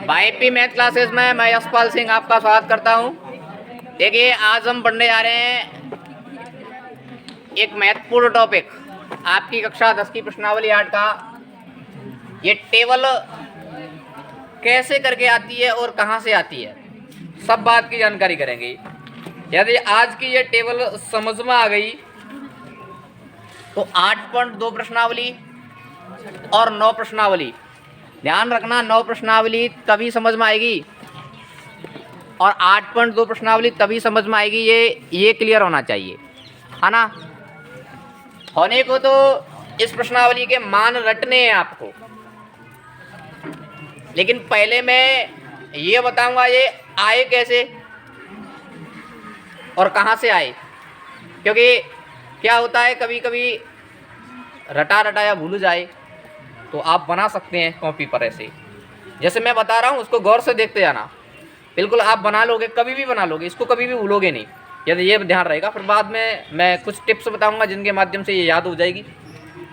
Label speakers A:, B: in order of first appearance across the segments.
A: YP math classes में मैं यशपाल सिंह आपका स्वागत करता हूं। देखिए, आज हम पढ़ने जा रहे हैं एक महत्वपूर्ण टॉपिक, आपकी कक्षा 10 की प्रश्नावली 8 का। ये टेबल कैसे करके आती है और कहां से आती है, सब बात की जानकारी करेंगे। यदि आज की ये टेबल समझ में आ गई तो 8.2 प्रश्नावली और 9 प्रश्नावली, ध्यान रखना, 9 प्रश्नावली तभी समझ में आएगी और 8.2 प्रश्नावली तभी समझ में आएगी। ये क्लियर होना चाहिए, है ना। होने को तो इस प्रश्नावली के मान रटने हैं आपको, लेकिन पहले मैं ये बताऊंगा ये आए कैसे और कहाँ से आए। क्योंकि क्या होता है, कभी कभी रटा रटाया भूल जाए तो आप बना सकते हैं कॉपी पर ऐसे, जैसे मैं बता रहा हूँ उसको गौर से देखते जाना। बिल्कुल आप बना लोगे, कभी भी बना लोगे, इसको कभी भी भूलोगे नहीं यदि ये ध्यान रहेगा। फिर बाद में मैं कुछ टिप्स बताऊंगा जिनके माध्यम से ये याद हो जाएगी,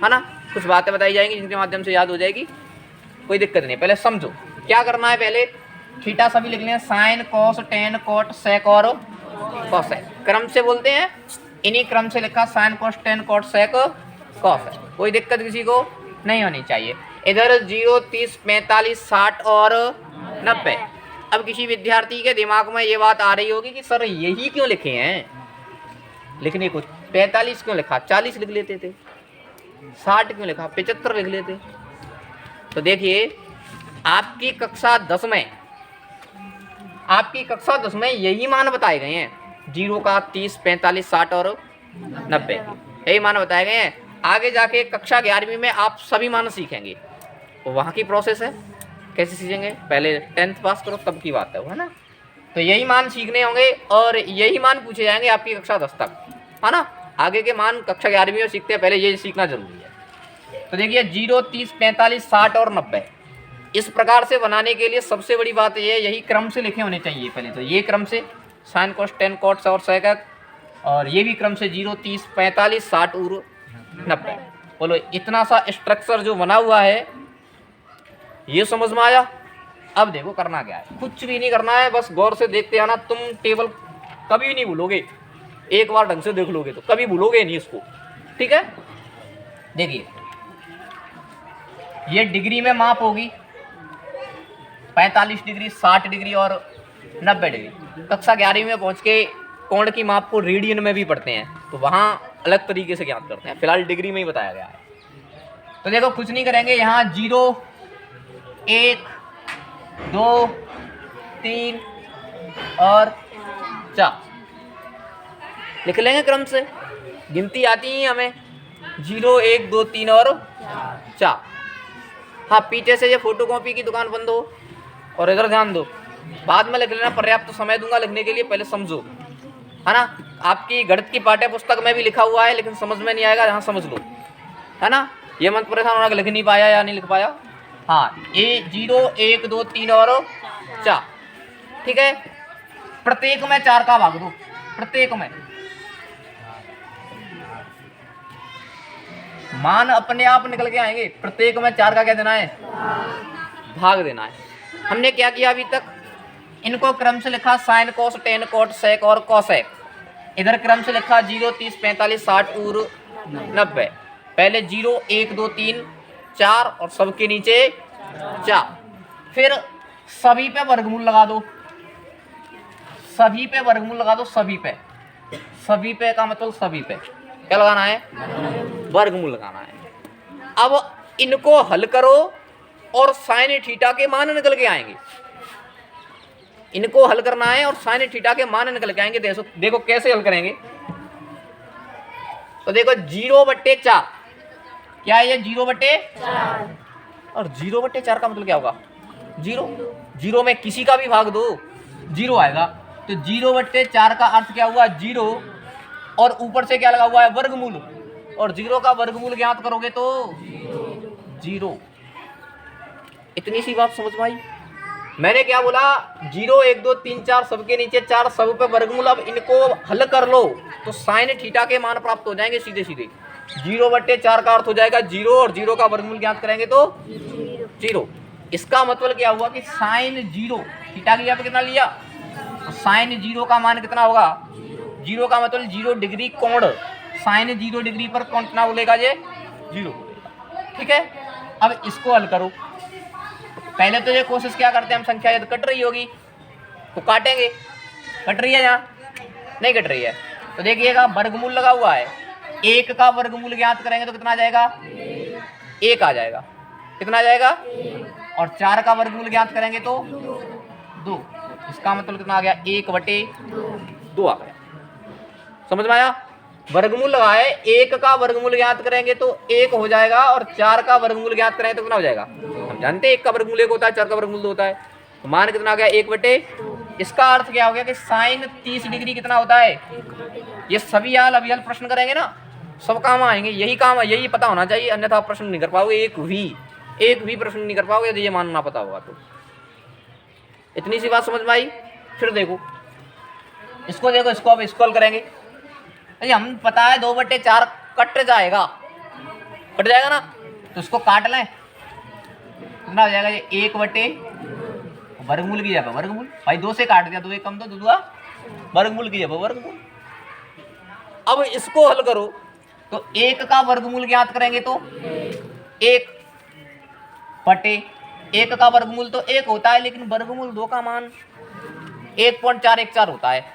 A: है ना। कुछ बातें बताई जाएंगी जिनके माध्यम से याद हो जाएगी, कोई दिक्कत नहीं। पहले समझो क्या करना है। पहले थीटा सभी लिख लें, sine cos tan cot sec और कॉसेक, क्रम से बोलते हैं, इन्हीं क्रम से लिखा sine cos tan cot sec cosec. कोई दिक्कत किसी को नहीं होनी चाहिए। इधर 0, 30, 45, 60 और 90। अब किसी विद्यार्थी के दिमाग में ये बात आ रही होगी कि सर यही क्यों लिखे हैं, लिखने को 45 क्यों लिखा, 40 लिख लेते थे, 60 क्यों लिखा, 75 लिख लेते। तो देखिए, आपकी कक्षा 10 में यही मान बताए गए हैं, 0 का, 30, 45, 60 और 90, यही मान बताए गए हैं। आगे जाके कक्षा 11वीं में आप सभी मान सीखेंगे, तो वहाँ की प्रोसेस है। कैसे सीखेंगे, पहले 10th पास करो तब की बात है ना। तो यही मान सीखने होंगे और यही मान पूछे जाएंगे आपकी कक्षा 10 तक, है ना। आगे के मान कक्षा 11वीं में सीखते हैं, पहले ये सीखना जरूरी है। तो देखिए 0, 30, 45, 60 और 90, इस प्रकार से बनाने के लिए सबसे बड़ी बात ये है, यही क्रम से लिखे होने चाहिए। पहले तो ये क्रम से साइन कोस टेन कोट और सेक, और ये भी क्रम से 0, 30, 45, 60 और 90। बोलो, इतना सा स्ट्रक्चर जो बना हुआ है ये समझ में आया। अब देखो करना क्या है, कुछ भी नहीं करना है, बस गौर से देखते आना। तुम टेबल कभी नहीं भूलोगे, एक बार ढंग से देख लोगे तो कभी भूलोगे नहीं इसको, ठीक है। देखिए, ये डिग्री में माप होगी, 45 डिग्री, 60 डिग्री और 90 डिग्री। कक्षा 11वीं में पहुंच के कोण की माप को रेडियन में भी पढ़ते हैं, तो वहां अलग तरीके से ज्ञात करते हैं। फिलहाल डिग्री में ही बताया गया है। तो देखो, कुछ नहीं करेंगे, यहाँ 0, 1, 2, 3 और 4 लिख लेंगे क्रम से। गिनती आती ही हमें, 0, 1, 2, 3 और 4। हाँ, पीछे से ये फोटोकॉपी की दुकान बंद हो और इधर ध्यान दो, बाद में लिख लेना, पर्याप्त तो समय दूंगा लिखने के लिए, पहले समझो, है ना। आपकी गणित की पाठ्य पुस्तक में भी लिखा हुआ है, लेकिन समझ में नहीं आएगा, यहाँ समझ लो, है ना। ये मत परेशान होना कि लिख नहीं पाया या नहीं लिख पाया। हाँ, ये 0, 1, 2, 3 और 4, ठीक है। प्रत्येक में 4 का भाग दो, प्रत्येक में मान अपने आप निकल के आएंगे। प्रत्येक में 4 का क्या देना है, भाग देना है। हमने क्या किया अभी तक, इनको क्रम से लिखा, sine cos tan cot sec और कोसेक। इधर क्रम से लिखा 0, 30, 45, 60 और 90। पहले 0, 1, 2, 3, 4 और सबके नीचे 4। फिर सभी पे वर्गमूल लगा दो, सभी पे वर्गमूल लगा दो, सभी पे का मतलब सभी पे क्या लगाना है, वर्गमूल लगाना है। अब इनको हल करो और साइन थीटा के मान निकल के आएंगे। इनको हल करना है और साइन थीटा के मान निकल के आएंगे। देखो कैसे हल करेंगे। तो देखो 0/4 क्या है, ये 0/4 और 0/4 का मतलब क्या होगा, 0 में किसी का भी भाग दो 0 आएगा। तो 0/4 का अर्थ क्या हुआ, 0, और ऊपर से क्या लगा हुआ है, वर्गमूल, और 0 का वर्गमूल ज्ञात करोगे तो 0। इतनी सी बात समझ में आई। मैंने क्या बोला, 0, 1, 2, 3, 4 सबके नीचे 4, सब पे वर्गमूल। अब इनको हल कर लो तो साइन थीटा के मान प्राप्त हो जाएंगे सीधे सीधे। 0/4 का अर्थ हो जाएगा 0, और 0 का वर्गमूल ज्ञात करेंगे तो 0। इसका मतलब क्या हुआ कि साइन 0 थीटा की जगह पे कितना लिया, तो साइन 0 का मान कितना होगा, 0 का मतलब 0 डिग्री कोण, साइन 0 डिग्री पर कोण कितना बोलेगा, ये 0 बोलेगा। ठीक है, अब इसको हल करो। पहले तो ये कोशिश क्या करते हैं हम, संख्या यदि कट रही होगी तो काटेंगे, कट रही है यहाँ, नहीं कट रही है तो देखिएगा वर्गमूल लगा हुआ है, 1 का वर्गमूल ज्ञात करेंगे तो कितना आ जाएगा, 1 आ जाएगा, कितना आ जाएगा, और 4 का वर्गमूल ज्ञात करेंगे तो 2, इसका मतलब कितना आ गया, 1/2 आ गया। समझ में आया, वर्गमूल लगा है, 1 का वर्गमूल ज्ञात करेंगे तो 1 हो जाएगा, और 4 का वर्गमूल ज्ञात करेंगे तो कितना हो जाएगा, हम जानते हैं 1 का वर्गमूल 1 होता है, 4 का वर्गमूल 2 होता है, तो मान कितना आ गया, 1/2। इसका अर्थ क्या हो गया कि साइन 30 डिग्री कितना होता है, ये सभी हाल अभी प्रश्न करेंगे ना, सब काम आएंगे, यही काम है, यही पता होना चाहिए, अन्यथा आप प्रश्न नहीं कर पाओगे, एक भी प्रश्न नहीं कर पाओगे यदि ये मानना पता होगा तो। इतनी सी बात समझ में आई। फिर देखो इसको, देखो इसको अब स्क्रॉल करेंगे, अरे हम पता है 2/4 कट जाएगा, कट जाएगा ना, तो इसको काट लें, कितना हो जाएगा, ये 1 वर्गमूल की जगह वर्गमूल, भाई 2 से काट दिया, 2 1 कम 2 2 वर्गमूल की जगह वर्गमूल। अब इसको हल करो तो 1 का वर्गमूल ज्ञात करेंगे तो 1/1 का वर्गमूल तो 1 होता है, लेकिन वर्गमूल 2 का मान 1.414 होता है।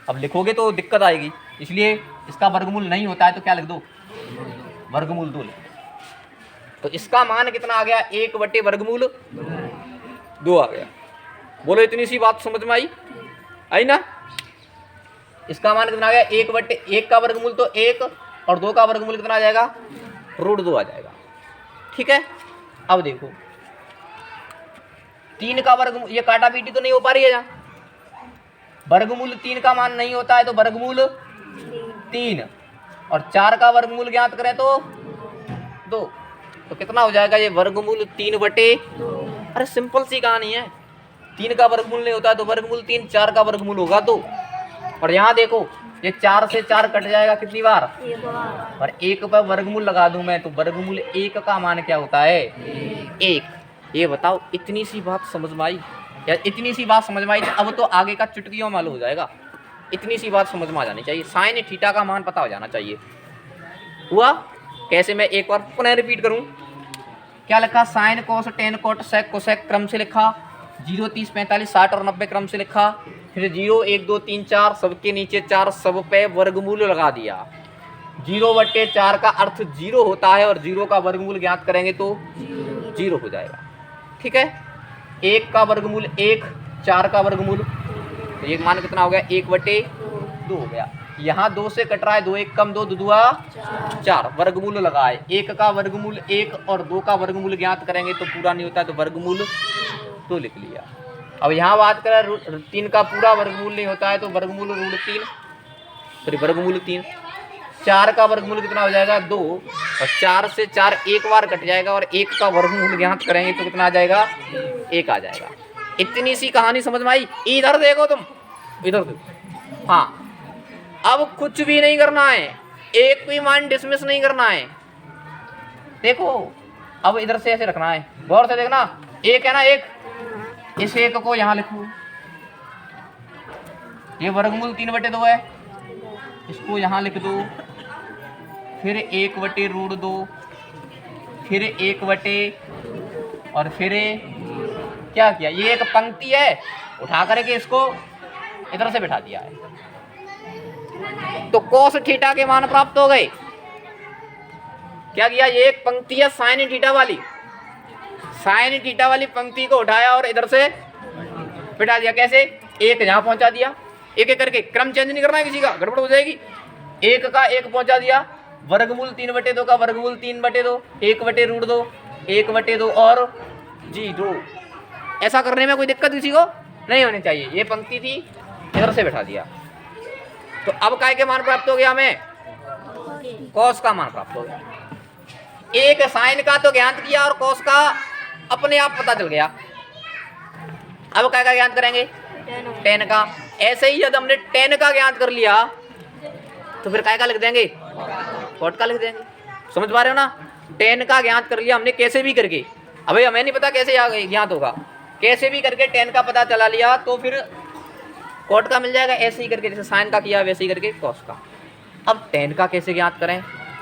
A: अब लिखोगे तो दिक्कत आएगी, इसलिए इसका वर्गमूल नहीं होता है तो क्या लिख दो, वर्गमूल 2 लिख दो। तो इसका मान कितना आ गया, 1/वर्गमूल 2 आ गया। बोलो इतनी सी बात समझ में आई ना। इसका मान कितना आ गया, 1/1 का वर्गमूल तो 1, और 2 का वर्गमूल कितना आ जाएगा, √2 आ जाएगा। ठीक है, अब देखो 3 का वर्गमूल, ये काटा पीटी तो नहीं हो पा रही है यहाँ, वर्गमूल 3 का मान नहीं होता है तो वर्गमूल 3, और 4 का वर्गमूल ज्ञात करें तो 2, तो कितना हो जाएगा, ये वर्गमूल 3/2। अरे सिंपल सी कहानी है, 3 का वर्गमूल नहीं होता है तो वर्गमूल 3, 4 का वर्गमूल होगा 2, और यहाँ देखो ये 4 से 4 कट जाएगा कितनी बार, और 1 पर वर्गमूल लगा दूं मैं तो वर्गमूल 1 का मान क्या होता है, 1। ये बताओ इतनी सी बात समझ में आई, या इतनी सी बात समझ में आई, अब तो आगे का चुटकियों मालूम हो जाएगा। इतनी सी बात समझ में आ जानी चाहिए, साइन थीटा का मान पता हो जाना चाहिए। हुआ कैसे, मैं एक बार पुनः रिपीट करूं, क्या लिखा, sine cos tan cot sec cosec क्रम से लिखा, 0 30 45 60 और 90 क्रम से लिखा, फिर 0 1 2 3 4 सबके नीचे 4, सब पे वर्गमूल लगा दिया। 0/4 का अर्थ 0 होता है, और 0 का वर्गमूल ज्ञात करेंगे तो 0 हो जाएगा। ठीक है, 1 का वर्गमूल 1, 4 का वर्गमूल, तो ये मान कितना हो गया, 1/2 हो गया। यहाँ 2 से कट रहा है, 2 1 कम 2 2 4, वर्गमूल लगा है, 1 का वर्गमूल 1 और 2 का वर्गमूल ज्ञात करेंगे तो पूरा नहीं होता है तो वर्गमूल 2 लिख लिया। अब यहाँ बात करें 3 का पूरा वर्गमूल नहीं होता है तो वर्गमूल √3, फिर वर्गमूल 3, 4 का वर्गमूल कितना हो जाएगा, 2, और 4 से 4 एक बार कट जाएगा, और 1 का वर्गमूल ज्ञात करेंगे तो कितना आ जाएगा, 1 आ जाएगा। इतनी सी कहानी समझ में आई। इधर देखो तुम, इधर देखो, हाँ अब कुछ भी नहीं करना है, एक भी मान डिसमिस नहीं करना है। देखो अब इधर से ऐसे रखना है, गौर से देखना, 1 है ना, 1, इस 1 को यहाँ लिखो, ये वर्गमूल 3/2 है, इसको यहाँ लिख दो, फिर 1/√2, फिर 1/, और फिर क्या किया, ये एक पंक्ति है, उठा करके इसको इधर से बिठा दिया है, तो कोस थीटा के मान प्राप्त हो गए। क्या किया, ये एक पंक्ति है साइन थीटा वाली, साइन थीटा वाली पंक्ति को उठाया और इधर से बिठा दिया। कैसे, 1 यहाँ पहुंचा दिया, एक एक करके, क्रम चेंज नहीं करना है किसी का, गड़बड़ हो जाएगी। 1 का 1 पहुंचा दिया, वर्गमूल 3/2 का वर्गमूल 3/2, 1/√2, 1/2 और 0। ऐसा करने में कोई दिक्कत किसी को नहीं होनी चाहिए। ये पंक्ति थी, इधर से बैठा दिया, तो अब काय के मान प्राप्त हो गया, हमें कॉस का मान प्राप्त हो गया। एक साइन का तो ज्ञात किया और कॉस का अपने आप पता चल गया। अब काय का ज्ञात करेंगे, टेन का। ऐसे ही जब हमने टेन का ज्ञात कर लिया तो फिर काय का लिख देंगे, कॉट का लिख देंगे। समझ पा रहे हो ना, टेन का ज्ञात कर लिया हमने कैसे भी करके, अबे हमें नहीं पता कैसे ज्ञात होगा, कैसे भी करके टेन का पता चला लिया तो फिर कॉट का मिल जाएगा, ऐसे ही करके जैसे साइन का किया वैसे ही करके कॉस का। अब टेन का कैसे ज्ञात करें,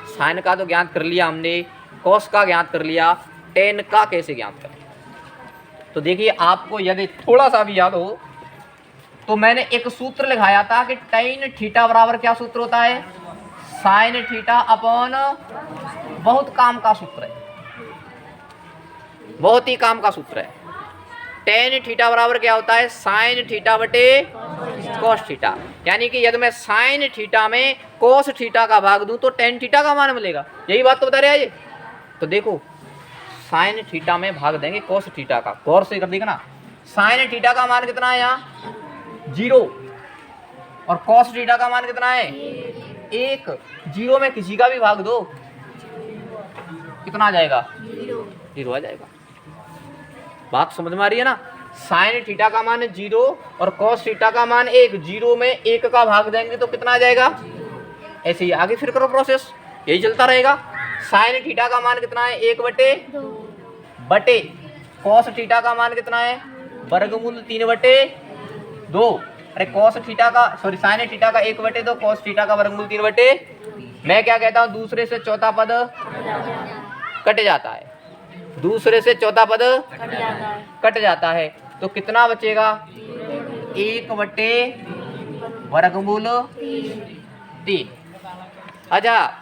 A: साइन का तो ज्ञात कर लिया हमने, कॉस का ज्ञात कर लिया, टेन का कैसे ज्ञात करें। तो देखिए आपको यदि थोड़ा सा भी याद हो तो मैंने एक सूत्र लिखाया था कि टेन थीटा बराबर क्या सूत्र होता है, साइन थीटा अपॉन, बहुत काम का सूत्र है, बहुत ही काम का सूत्र है। टेन थीटा बराबर क्या होता है, साइन थीटा बटे कॉस थीटा। यानी कि यदि मैं साइन थीटा में कॉस थीटा का भाग दूं तो टेन थीटा का मान मिलेगा, यही बात तो बता रहे हैं ये। तो देखो साइन थीटा में भाग देंगे कॉस थीटा का, गौर से कर देखना, साइन थीटा का मान कितना है यहाँ 0 और कॉस थीटा का मान कितना है 1। 0 में किसी का भी भाग दो कितना आ जाएगा, 0 आ जाएगा। बात समझ में आ रही है ना, साइन थीटा का मान 0 और कॉस थीटा का मान 1, 0 में 1 का भाग देंगे तो कितना आ जाएगा, ऐसे ही आगे फिर करो प्रोसेस, यही चलता रहेगा। साइन थीटा का मान कितना है 1/बटे कॉस थीटा का मान कितना है वर्गमूल 3/2। अरे कॉस थीटा का सॉरी साइन थीटा का 1/2, कॉस थीटा का वर्गमूल 3/, मैं क्या कहता हूँ दूसरे से चौथा पद कट जाता है, दूसरे से चौथा पद कट जाता है तो कितना बचेगा 1/√3। अच्छा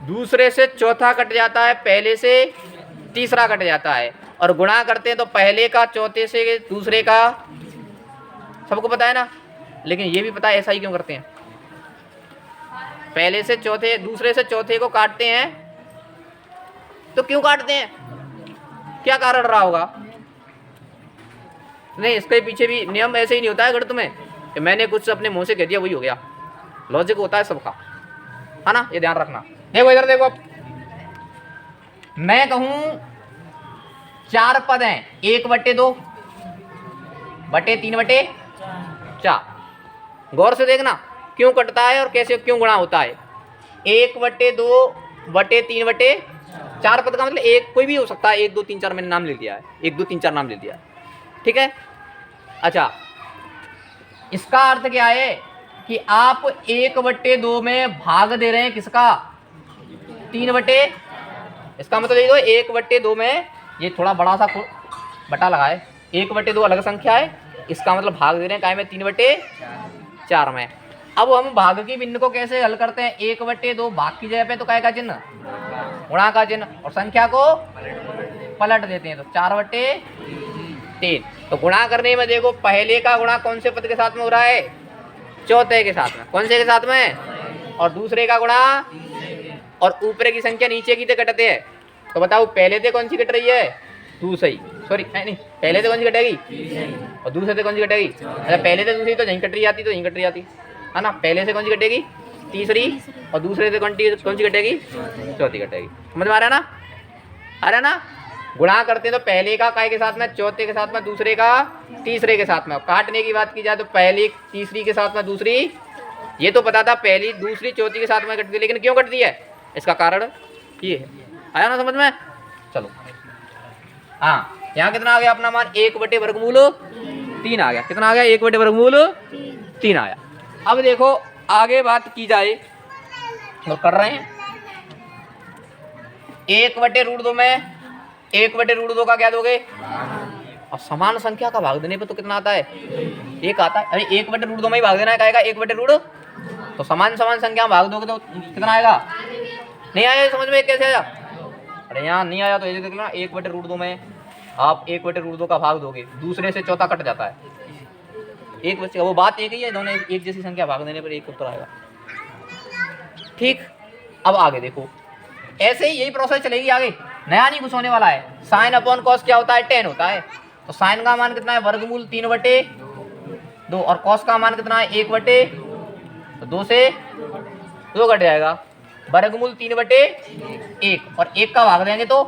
A: दूसरे से चौथा कट जाता है, पहले से तीसरा कट जाता है, और गुणा करते हैं तो पहले का चौथे से दूसरे का, सबको पता है ना, लेकिन ये भी पता है ऐसा ही क्यों करते हैं, पहले से चौथे दूसरे से चौथे को काटते हैं तो क्यों काटते हैं, क्या कारण रहा होगा। नहीं इसके पीछे भी नियम ऐसे ही नहीं होता है गणित में कि मैंने कुछ अपने मुंह से कह दिया वही हो गया, लॉजिक होता है सबका, है ना, ये ध्यान रखना। देखो इधर देखो, मैं कहूं 4 पद हैं, 1/2/3/4, गौर से देखना क्यों कटता है और कैसे क्यों गुणा होता है। 1/2/3/4 पद का मतलब एक कोई भी हो सकता है, 1 2 3 4 मैंने नाम ले लिया है, 1 2 3 4 नाम ले लिया है, ठीक है। अच्छा इसका अर्थ क्या है कि आप 1/2 में भाग दे रहे हैं किसका 3/, इसका मतलब ये 1/2 में, ये थोड़ा बड़ा सा बटा लगा है, 1/2 अलग संख्या है, इसका मतलब भाग दे रहे हैं काय में 3/4 में। अब हम भाग की भिन्न को कैसे हल करते हैं, 1/2 भाग की जगह पे तो काय का चिन्ह गुणा का चिन्ह, और संख्या को पलट देते हैं तो 4/3। तो गुणा करने में देखो पहले का गुणा कौन से पद के साथ में हो रहा है, चौथे के साथ में, कौन से के साथ में, और दूसरे का गुणा, और ऊपर की संख्या नीचे की तो कटते हैं, तो बताओ पहले से कौन सी कट रही है, दूसरी, सॉरी नहीं पहले से कौन सी कटेगी और दूसरे से कौन सी कटेगी, अच्छा पहले से दूसरी तो यहीं कट रही जाती, तो यहीं कट रही जाती है ना, पहले से कौन सी कटेगी तीसरी, और दूसरे से कौन सी कटेगी चौथी कटेगी, समझ में आ रहा है ना, आ रहा है ना। गुणा करते हैं तो पहले का काय के साथ में, चौथे के साथ में, दूसरे का तीसरे के साथ में, काटने की बात की जाए तो पहली तीसरी के साथ में दूसरी, ये तो पता था पहली दूसरी चौथी के साथ में कटती है, लेकिन क्यों कटती है इसका कारण ये है, आया ना समझ में। चलो हाँ यहाँ कितना आ गया अपना मान 1/√3 आ गया, कितना आ गया 1/√3 आया। अब देखो आगे बात की जाए तो कर रहे हैं 1/√2 में 1/√2 का क्या दोगे, और समान संख्या का भाग देने पे तो कितना आता है 1 आता है, अरे 1/√2 में ही भाग देना है, कहेगा 1/√2, तो समान संख्या भाग दोगे तो कितना आएगा, नहीं आया समझ में कैसे आया, अरे यहाँ नहीं आया तो ये देख लेना 1/√2 में आप 1/√2 का भाग दोगे, दूसरे से चौथा कट जाता है, एक बच्चे वो बात एक ही है, दोनों एक जैसी संख्या भाग देने पर एक उत्तर आएगा, ठीक। अब आगे देखो ऐसे ही यही प्रोसेस चलेगी आगे, नया नहीं कुछ होने वाला है। साइन अपॉन कॉस क्या होता है 10 होता है, तो साइन का मान कितना है वर्गमूल 3/2, और कॉस का मान कितना है 1/, तो 2 से 2 कट जाएगा, वर्गमूल 3/1, और 1 का भाग देंगे तो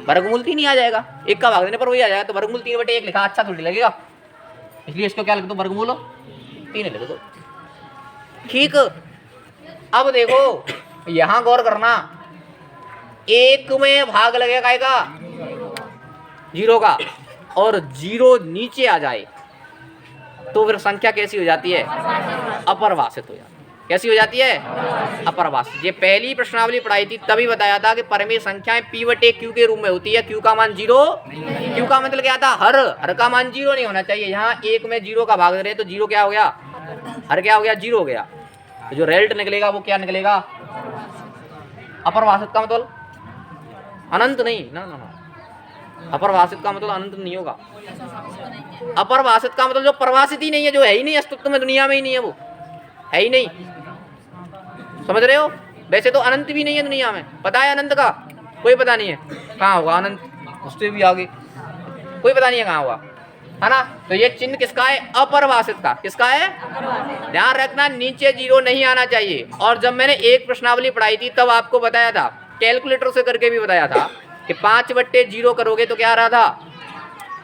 A: वर्गमूल 3 ही आ जाएगा, 1 का भाग देने पर वही आ जाएगा, तो वर्गमूल 3/1 लिखा अच्छा थोड़ी लगेगा, इसलिए इसको क्या लिख दो वर्गमूल 3 लिख दो, ठीक। अब देखो यहाँ गौर करना, एक में भाग लगेगा काय का, 0 का, और 0 नीचे आ जाए तो फिर संख्या कैसी हो जाती है, अपरिभाषित हो जाती है। कैसी हो जाती है, अपरिभाषित। ये पहली प्रश्नावली पढ़ाई थी तभी बताया था कि परिमेय संख्याएं p/q के रूप में होती है। q का मान 0, q का मतलब क्या था, हर का मान 0 नहीं होना चाहिए। यहाँ 1 में 0 का भाग दे रहे तो 0 क्या हो गया, हर क्या हो गया, 0 हो गया। तो जो रिजल्ट निकलेगा वो क्या निकलेगा, अपरिभाषित का मतलब अनंत नहीं ना, अपरिभाषित का मतलब अनंत नहीं होगा। अपरिभाषित का मतलब जो परिभाषित ही नहीं है, जो है ही नहीं, अस्तित्व में दुनिया में ही नहीं है, वो है ही नहीं। समझ रहे हो। वैसे तो अनंत भी नहीं है दुनिया में, पता है अनंत का, कोई पता नहीं है कहाँ होगा अनंत, उससे भी आगे कोई पता नहीं है कहाँ होगा, है ना। तो ये चिन्ह किसका है, अपरिभाषित का। किसका है, ध्यान रखना, नीचे 0 नहीं आना चाहिए। और जब मैंने एक प्रश्नावली पढ़ाई थी तब आपको बताया था, कैलकुलेटर से करके भी बताया था कि 5/0 करोगे तो क्या आ रहा था,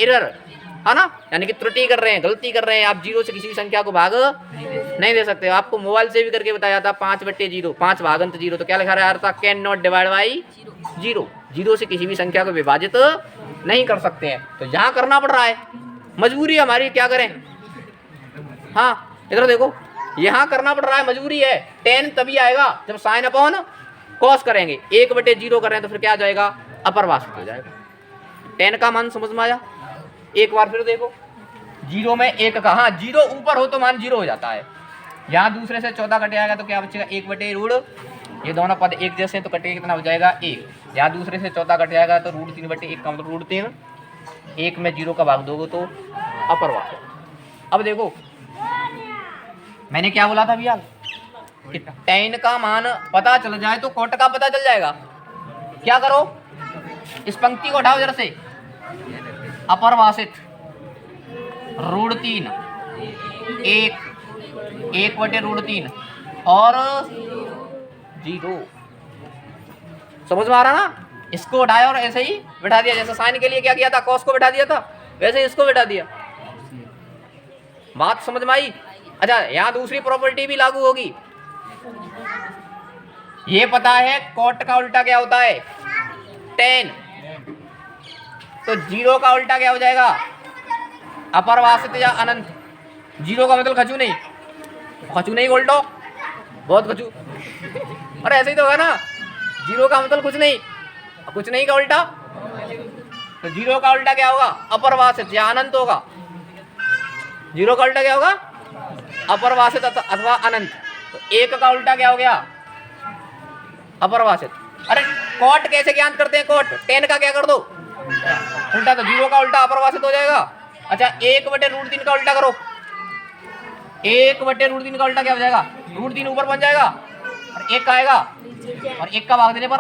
A: एरर, है ना, यानी कि त्रुटि कर रहे हैं, गलती कर रहे हैं आप। 0 से किसी संख्या को भाग नहीं दे सकते। आपको मोबाइल से भी करके बताया था 5/0, 5 भागंत 0, तो क्या लिखा रहा था, कैन नॉट डिवाइड बाई 0। 0 से किसी भी संख्या को विभाजित नहीं कर सकते हैं। तो यहाँ करना पड़ रहा है, मजबूरी है हमारी, क्या करें। हाँ इधर देखो, यहाँ करना पड़ रहा है, मजबूरी है। 10 तभी आएगा जब साइन अपॉन कॉस करेंगे। 1/0 कर रहे हैं तो फिर क्या आ जाएगा, अपरिभाषित हो जाएगा। 10 का मान समझ में आया। एक बार फिर देखो, 0 में 1 का, हाँ 0 ऊपर हो तो मान 0 हो जाता है। यहाँ दूसरे से 14 कट जाएगा तो क्या बचेगा, 1/√, ये दोनों पद एक जैसे हैं तो कटेगा कितना हो जाएगा, 1। यहाँ दूसरे से 14 कट जाएगा तो √3/1 का मतलब √3। 1 में 0 का भाग दोगे तो अपरिभाषित। अब देखो मैंने क्या बोला था भैया कि 10 का मान पता चल जाए तो कोट का पता चल जाएगा। क्या करो, इस पंक्ति को उठाओ जरा से, अपरिभाषित √3, 1/√3 और 0। समझ में आ रहा ना। इसको उठाया और ऐसे ही बैठा दिया, जैसे साइन के लिए क्या किया था, कॉस को बैठा दिया था, वैसे ही इसको बैठा दिया। बात समझ में आई। अच्छा यहाँ दूसरी प्रॉपर्टी भी लागू होगी। ये पता है कोट का उल्टा क्या होता है, 10, तो 0 का उल्टा क्या हो जाएगा, अपरिभाषित या अनंत। 0 का मतलब खचू नहीं, खचू नहीं उल्टो, बहुत खचू, और ऐसे ही तो होगा ना। 0 का मतलब कुछ नहीं, कुछ नहीं का उल्टा, तो 0 का उल्टा क्या होगा, अपरिभाषित या अनंत होगा। 0 का उल्टा क्या होगा, अपरिभाषित अथवा अनंत। तो 1 का उल्टा क्या हो गया, अपरिभाषित। अरे कोट कैसे ज्ञात करते हैं, कोट 10 का क्या कर दो उल्टा, तो 0 का उल्टा अपरिभाषित हो जाएगा। अच्छा 1/√3 का उल्टा करो, 1/√3 का उल्टा क्या हो जाएगा, √3 ऊपर बन जाएगा और 1 का आएगा, और 1 का भाग देने पर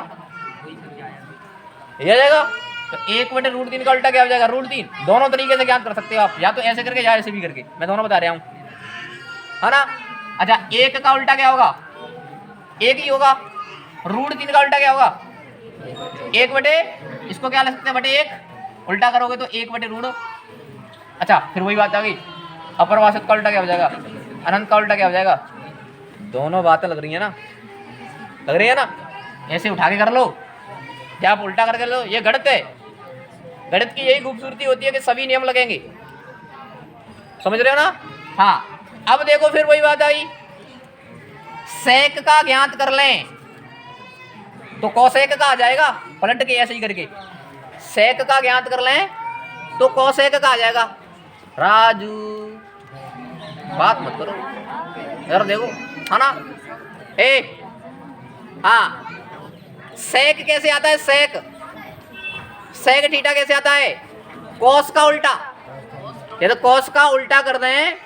A: ये आ जाएगा। तो 1/√3 का उल्टा क्या हो जाएगा, √3। दोनों तरीके से ज्ञात कर सकते हो आप, या तो ऐसे करके या ऐसे भी करके, मैं दोनों बता रहा हूँ, है ना। अच्छा 1 का उल्टा क्या होगा, 1 ही होगा। √3 का उल्टा क्या होगा, 1/, इसको क्या ले सकते हैं, /1, उल्टा करोगे तो 1/√। अच्छा फिर वही बात आ गई, अपरिभाषित का उल्टा क्या हो जाएगा, अनंत का उल्टा क्या हो जाएगा। दोनों बातें लग रही है ना, लग रही है ना। ऐसे उठा के कर लो या आप उल्टा करके लो, ये गणित है। गणित की यही खूबसूरती होती है कि सभी नियम लगेंगे, समझ रहे हो ना। हाँ अब देखो फिर वही बात आई, सेक का ज्ञात कर लें तो कोसेक का आ जाएगा, पलट के ऐसे ही करके। सेक का ज्ञात कर लें तो कोसेक का आ जाएगा। राजू बात मत करो यार, देखो है ना। हाँ सेक कैसे आता है, सेक थीटा कैसे आता है, कोस का उल्टा। ये तो कोस का उल्टा कर दें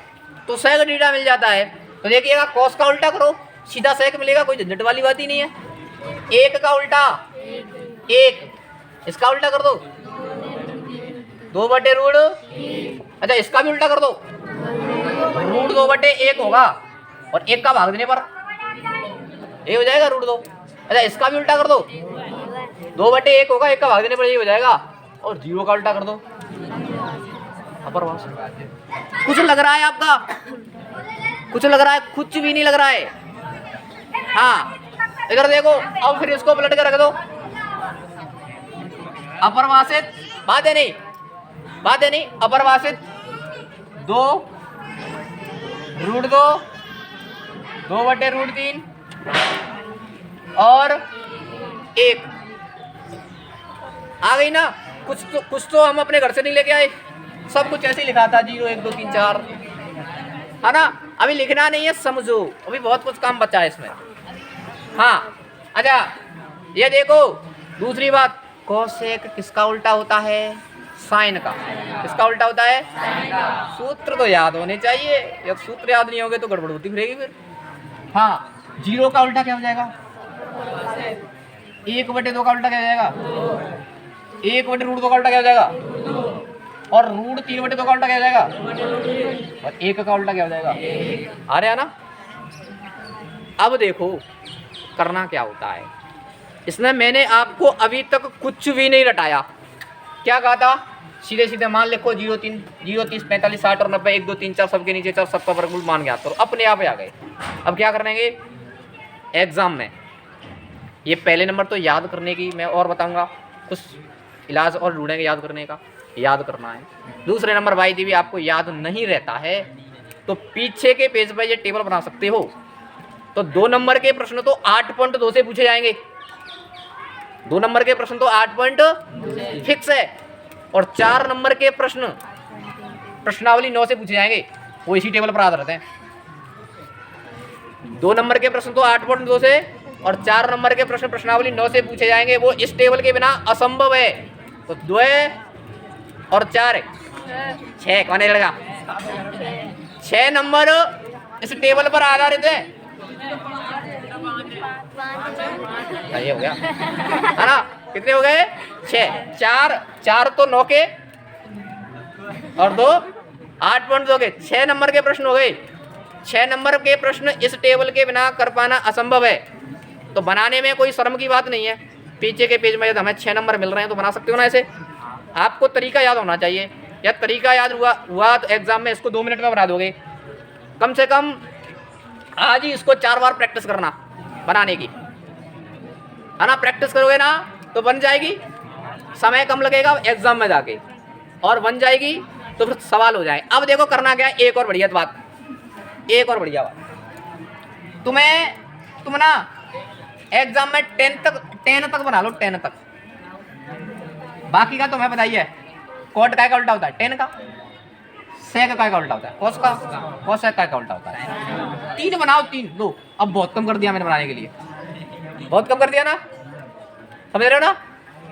A: तो सेक थीटा मिल जाता है। तो देखिएगा कोस का उल्टा करो सीधा सेक मिलेगा, कोई झंझट वाली बात ही नहीं है। 1 का उल्टा 1, इसका उल्टा कर दो 2/√। अच्छा इसका भी उल्टा कर दो, √2/1 होगा और 1 का भाग देने पर ये हो जाएगा √2। अच्छा इसका भी उल्टा कर दो, 2/1 होगा, 1 का भाग देने पर ये हो जाएगा, और 0 का उल्टा कर दो, अपरिभाषित। कुछ लग रहा है आपका, कुछ लग रहा है, कुछ भी नहीं लग रहा है। हाँ इधर देखो, अब फिर इसको पलट के रख दो, अपरिभाषित बात है नहीं, अपरिभाषित 2 √2 2/√3 और 1 आ गई ना। कुछ तो हम अपने घर से नहीं लेके आए, सब कुछ ऐसे ही लिखा था 0 1 2 3 4, है ना। अभी लिखना नहीं है, समझो, अभी बहुत कुछ काम बचा है इसमें। हाँ अच्छा, ये देखो दूसरी बात, कोसेक किसका उल्टा होता है? साइन का। किसका उल्टा होता है? सूत्र तो याद होने चाहिए, जब सूत्र याद नहीं होंगे तो गड़बड़ होती फिरेगी फिर। हाँ, 0 का उल्टा क्या हो जाएगा? 1/2 का उल्टा क्या हो जाएगा? 1/√2 का उल्टा क्या हो जाएगा? और √3/2 का उल्टा क्या हो जाएगा? और 1 का उल्टा क्या हो जाएगा? आ रहा है ना। अब देखो करना क्या होता है इसमें। मैंने आपको अभी तक कुछ भी नहीं रटाया। क्या कहा था? सीधे सीधे मान लिखो 0 3 0 30 45 60 और 90 1 2 3 4 सबके नीचे 4 सबका वर्गमूल मान गया तो अपने आप ही आ गए। अब क्या करेंगे एग्जाम में? ये पहले नंबर तो याद करने की मैं और बताऊंगा, कुछ इलाज और ढूंढेंगे याद करने का, याद करना है। दूसरे नंबर भाई जी भी आपको याद नहीं रहता है तो पीछे के पेज पर ये टेबल बना सकते हो। तो 2 नंबर के प्रश्न तो 8.2 से पूछे जाएंगे। 2 नंबर के प्रश्न तो 8 पॉइंट फिक्स है और 4 नंबर के प्रश्न प्रश्नावली 9 से पूछे जाएंगे, वो इसी टेबल पर आधारित हैं। 2 नंबर के प्रश्न तो 8.2 से और 4 नंबर के प्रश्न प्रश्नावली 9 से पूछे जाएंगे, वो इस टेबल के बिना असंभव है। तो 2 और 4 6 कौन है लड़का? 6 नंबर इस टेबल पर आधारित है। ये हो गया है ना। कितने हो गए? 6 4 तो 9 के और 2 8.2 के 6 नंबर के प्रश्न हो गए। 6 नंबर के प्रश्न इस टेबल के बिना कर पाना असंभव है। तो बनाने में कोई शर्म की बात नहीं है। पीछे के पेज में यदि हमें 6 नंबर मिल रहे हैं तो बना सकते हो ना ऐसे। आपको तरीका याद होना चाहिए। या तरीका याद हुआ तो एग्जाम में इसको 2 मिनट में बना दोगे। कम से कम आज ही इसको 4 बार प्रैक्टिस करना बनाने की, है ना। प्रैक्टिस करोगे ना तो बन जाएगी, समय कम लगेगा एग्जाम में जाके, और बन जाएगी तो फिर सवाल हो जाए। अब देखो करना क्या है, एक और बढ़िया बात, तुम ना एग्जाम में 10 तक बना लो, 10 तक। बाकी का तुम्हें बताइए, कोट का उल्टा होता है 10 का, सेक का उल्टा होता है कोस का, कोसेक का उल्टा होता है। 3 बनाओ, 3 2। अब बहुत कम कर दिया मैंने बनाने के लिए, बहुत कम कर दिया ना, समझ रहे हो ना,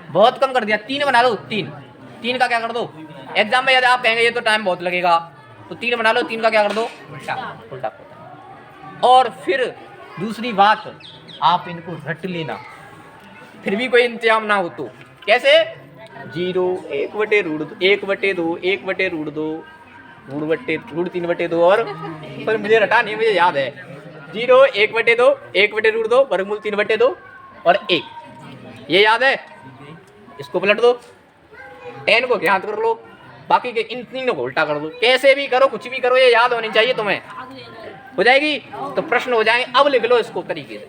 A: बहुत कम कर दिया। 3 बना लो, 3 का क्या कर दो एग्जाम में। यदि आप कहेंगे ये तो टाइम बहुत लगेगा तो 3 बना लो, 3 का क्या कर दो उल्टा। और फिर दूसरी बात, आप इनको रट लेना, फिर भी कोई इंतजाम ना हो तो कैसे? 0 1/√2 1/2 1/√2 √3/2 और पर मुझे रटा नहीं, मुझे याद है 0 1/2 1/√2 वर्गमूल 3/2 और 1, ये याद है। इसको पलट दो, 10 को ज्ञात कर लो, बाकी के इन 3 को उल्टा कर दो। कैसे भी करो, कुछ भी करो, ये याद होनी चाहिए तुम्हें। हो जाएगी तो प्रश्न हो जाएंगे। अब लिख लो इसको तरीके से।